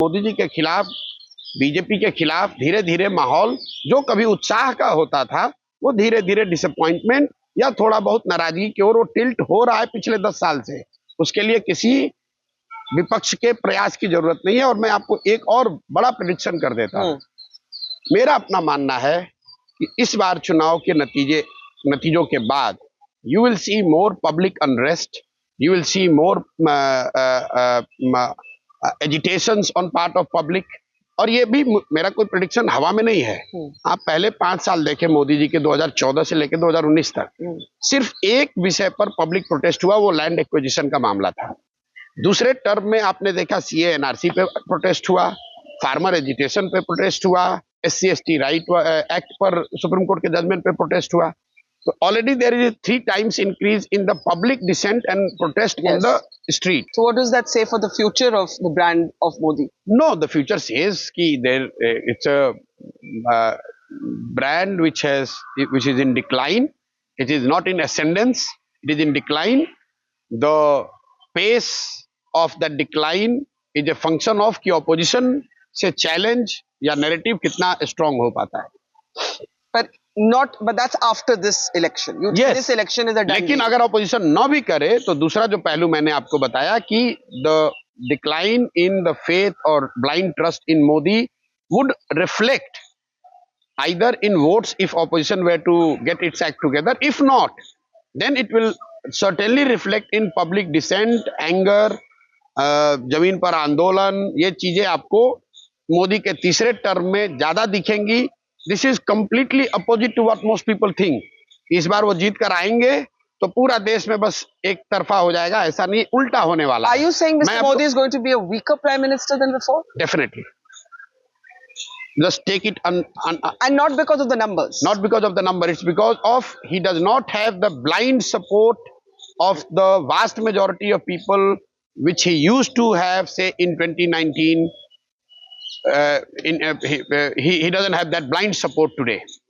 मोदी जी के खिलाफ, बीजेपी के खिलाफ धीरे धीरे माहौल जो कभी उत्साह का होता था वो धीरे धीरे डिसअपॉइंटमेंट या थोड़ा बहुत नाराजगी की ओर वो टिल्ट हो रहा है पिछले 10 साल से। उसके लिए किसी विपक्ष के प्रयास की जरूरत नहीं है। और मैं आपको एक और बड़ा प्रेडिक्शन कर देता हूं। मेरा अपना मानना है कि इस बार चुनाव के नतीजों के बाद you will see more public unrest, you will see more agitations on part of public. और ये भी मेरा कोई प्रेडिक्शन हवा में नहीं है। आप पहले 5 साल देखें मोदी जी के 2014 से लेकर 2019 तक, सिर्फ एक विषय पर पब्लिक प्रोटेस्ट हुआ, वो लैंड एक्विजिशन का मामला था। दूसरे टर्म में आपने देखा सीए एनआरसी पे प्रोटेस्ट हुआ, फार्मर एजिटेशन पे प्रोटेस्ट हुआ, SC ST राइट एक्ट पर सुप्रीम कोर्ट के जजमेंट पे प्रोटेस्ट हुआ। So already there is a 3 times increase in the public dissent and protest on the street. So what does that say for the future of the brand of Modi? No, the future says that it's a brand which is in decline. It is not in ascendance. It is in decline. The pace of that decline is a function of कि opposition से challenge या narrative कितना strong हो पाता है। But that's after this election. You think this election is a done लेकिन deal? अगर opposition न भी करे तो दूसरा जो पहलू मैंने आपको बताया कि the decline in the faith और blind trust in Modi would reflect either in votes if opposition were to get its act together. If not, then it will certainly reflect in public dissent, anger, जमीन पर आंदोलन। ये चीजें आपको मोदी के तीसरे term में ज्यादा दिखेंगी। This is completely opposite to what most people think. इस बार वो जीत कर आएंगे तो पूरा देश में बस एक तरफा हो जाएगा, ऐसा नहीं, उल्टा होने वाला। Are you saying Mr. Modi is going to be a weaker prime minister than before? Definitely. Just take it and not because of the numbers. Not because of the number. It's because of he does not have the blind support of the vast majority of people which he used to have, say in 2019. He doesn't have that blind support today.